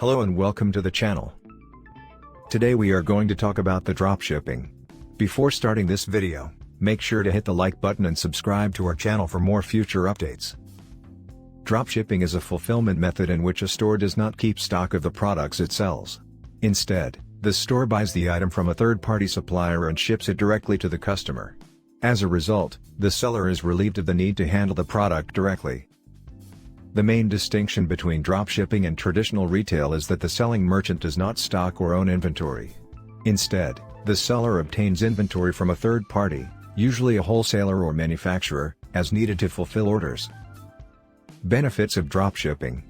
Hello and welcome to the channel. Today we are going to talk about the dropshipping. Before starting this video, make sure to hit the like button and subscribe to our channel for more future updates. Dropshipping is a fulfillment method in which a store does not keep stock of the products it sells. Instead, the store buys the item from a third-party supplier and ships it directly to the customer. As a result, the seller is relieved of the need to handle the product directly. The main distinction between dropshipping and traditional retail is that the selling merchant does not stock or own inventory. Instead, the seller obtains inventory from a third party, usually a wholesaler or manufacturer, as needed to fulfill orders. Benefits of dropshipping.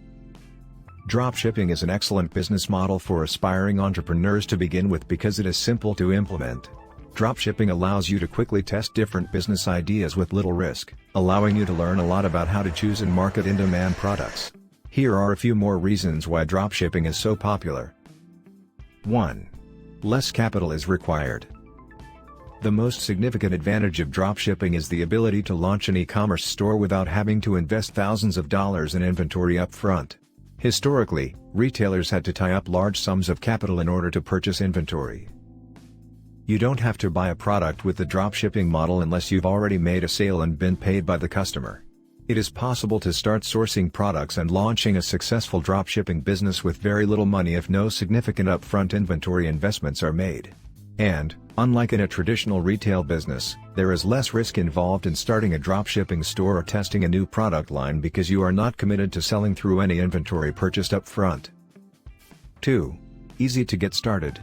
Dropshipping is an excellent business model for aspiring entrepreneurs to begin with because it is simple to implement. Dropshipping allows you to quickly test different business ideas with little risk, allowing you to learn a lot about how to choose and market in-demand products. Here are a few more reasons why dropshipping is so popular. 1. Less capital is required. The most significant advantage of dropshipping is the ability to launch an e-commerce store without having to invest thousands of dollars in inventory up front. Historically, retailers had to tie up large sums of capital in order to purchase inventory. You don't have to buy a product with the dropshipping model unless you've already made a sale and been paid by the customer. It is possible to start sourcing products and launching a successful dropshipping business with very little money if no significant upfront inventory investments are made. And, unlike in a traditional retail business, there is less risk involved in starting a dropshipping store or testing a new product line because you are not committed to selling through any inventory purchased up front. 2. Easy to get started.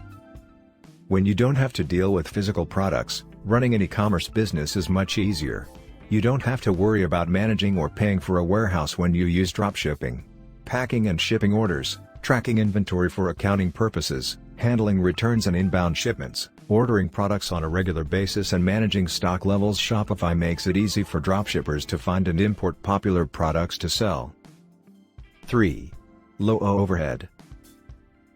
When you don't have to deal with physical products, running an e-commerce business is much easier. You don't have to worry about managing or paying for a warehouse when you use dropshipping. Packing and shipping orders, tracking inventory for accounting purposes, handling returns and inbound shipments, ordering products on a regular basis and managing stock levels. Shopify makes it easy for dropshippers to find and import popular products to sell. 3. Low overhead.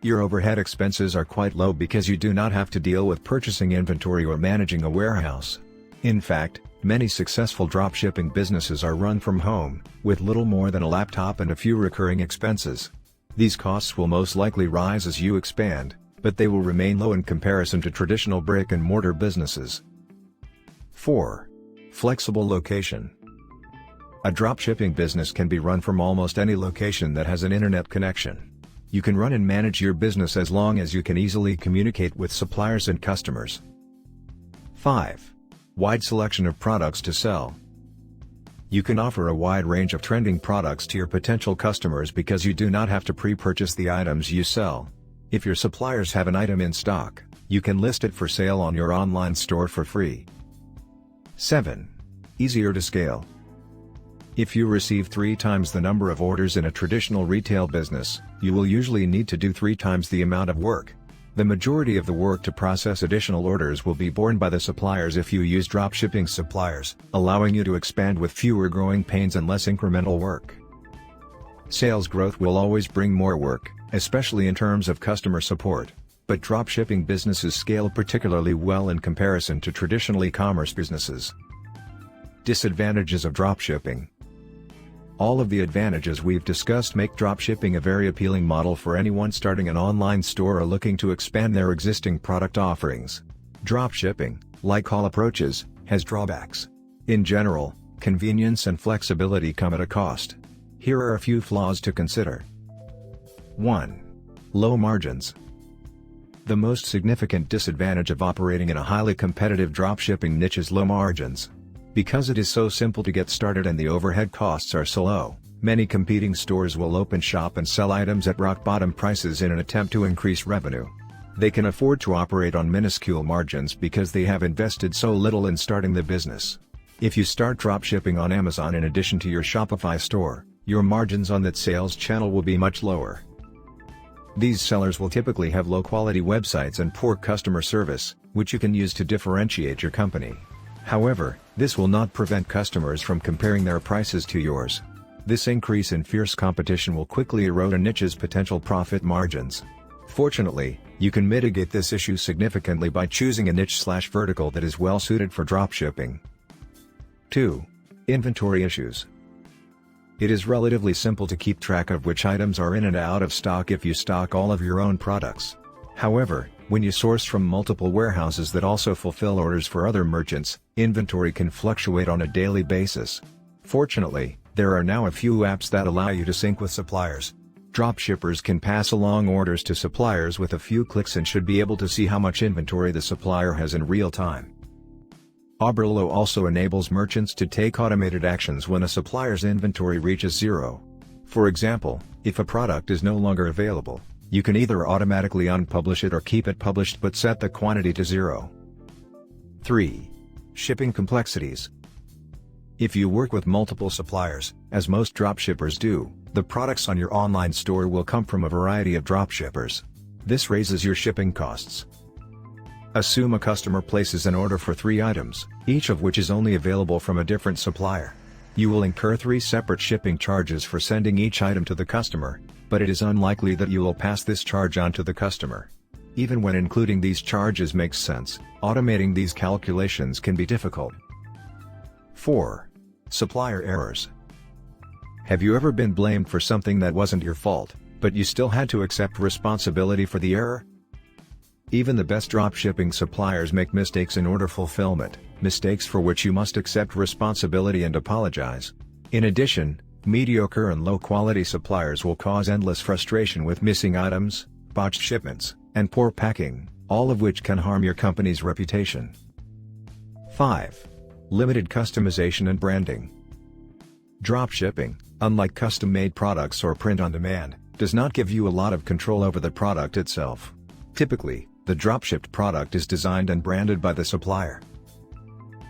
Your overhead expenses are quite low because you do not have to deal with purchasing inventory or managing a warehouse. In fact, many successful dropshipping businesses are run from home, with little more than a laptop and a few recurring expenses. These costs will most likely rise as you expand, but they will remain low in comparison to traditional brick-and-mortar businesses. 4. Flexible location. A dropshipping business can be run from almost any location that has an internet connection. You can run and manage your business as long as you can easily communicate with suppliers and customers. 5. Wide selection of products to sell. You can offer a wide range of trending products to your potential customers because you do not have to pre-purchase the items you sell. If your suppliers have an item in stock, you can list it for sale on your online store for free. 7. Easier to scale. If you receive 3 times the number of orders in a traditional retail business, you will usually need to do 3 times the amount of work. The majority of the work to process additional orders will be borne by the suppliers if you use dropshipping suppliers, allowing you to expand with fewer growing pains and less incremental work. Sales growth will always bring more work, especially in terms of customer support, but dropshipping businesses scale particularly well in comparison to traditional e-commerce businesses. Disadvantages of dropshipping. All of the advantages we've discussed make dropshipping a very appealing model for anyone starting an online store or looking to expand their existing product offerings. Dropshipping, like all approaches, has drawbacks. In general, convenience and flexibility come at a cost. Here are a few flaws to consider. 1. Low margins. The most significant disadvantage of operating in a highly competitive dropshipping niche is low margins. Because it is so simple to get started and the overhead costs are so low, many competing stores will open shop and sell items at rock-bottom prices in an attempt to increase revenue. They can afford to operate on minuscule margins because they have invested so little in starting the business. If you start dropshipping on Amazon in addition to your Shopify store, your margins on that sales channel will be much lower. These sellers will typically have low-quality websites and poor customer service, which you can use to differentiate your company. However, this will not prevent customers from comparing their prices to yours. This increase in fierce competition will quickly erode a niche's potential profit margins. Fortunately, you can mitigate this issue significantly by choosing a niche/vertical that is well suited for dropshipping. 2. Inventory issues. It is relatively simple to keep track of which items are in and out of stock if you stock all of your own products. However, when you source from multiple warehouses that also fulfill orders for other merchants, inventory can fluctuate on a daily basis. Fortunately, there are now a few apps that allow you to sync with suppliers. Dropshippers can pass along orders to suppliers with a few clicks and should be able to see how much inventory the supplier has in real time. Oberlo also enables merchants to take automated actions when a supplier's inventory reaches zero. For example, if a product is no longer available, you can either automatically unpublish it or keep it published but set the quantity to 0. 3. Shipping complexities. If you work with multiple suppliers, as most dropshippers do, the products on your online store will come from a variety of dropshippers. This raises your shipping costs. Assume a customer places an order for 3 items, each of which is only available from a different supplier. You will incur 3 separate shipping charges for sending each item to the customer, but it is unlikely that you will pass this charge on to the customer. Even when including these charges makes sense, automating these calculations can be difficult. 4. Supplier errors. Have you ever been blamed for something that wasn't your fault, but you still had to accept responsibility for the error? Even the best dropshipping suppliers make mistakes in order fulfillment, mistakes for which you must accept responsibility and apologize. In addition, mediocre and low-quality suppliers will cause endless frustration with missing items, botched shipments, and poor packing, all of which can harm your company's reputation. 5. Limited customization and branding. Dropshipping, unlike custom-made products or print-on-demand, does not give you a lot of control over the product itself. Typically, the dropshipped product is designed and branded by the supplier.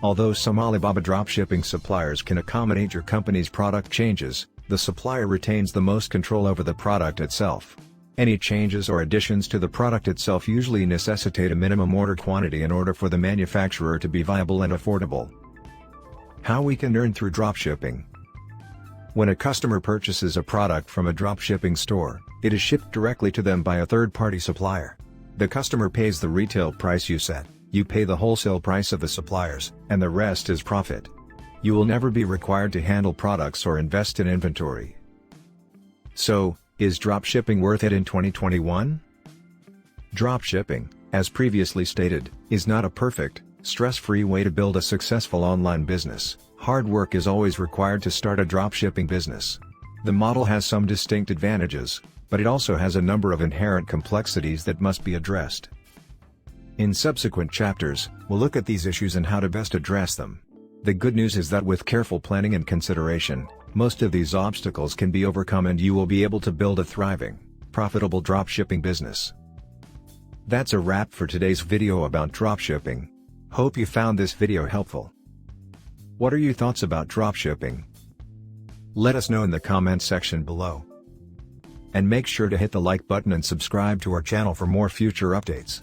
Although some Alibaba dropshipping suppliers can accommodate your company's product changes, the supplier retains the most control over the product itself. Any changes or additions to the product itself usually necessitate a minimum order quantity in order for the manufacturer to be viable and affordable. How we can earn through dropshipping. When a customer purchases a product from a dropshipping store, it is shipped directly to them by a third-party supplier. The customer pays the retail price you set, you pay the wholesale price of the suppliers, and the rest is profit. You will never be required to handle products or invest in inventory. So, is dropshipping worth it in 2021? Dropshipping, as previously stated, is not a perfect, stress-free way to build a successful online business. Hard work is always required to start a dropshipping business. The model has some distinct advantages, but it also has a number of inherent complexities that must be addressed. In subsequent chapters, we'll look at these issues and how to best address them. The good news is that with careful planning and consideration, most of these obstacles can be overcome and you will be able to build a thriving, profitable dropshipping business. That's a wrap for today's video about dropshipping. Hope you found this video helpful. What are your thoughts about dropshipping? Let us know in the comments section below. And make sure to hit the like button and subscribe to our channel for more future updates.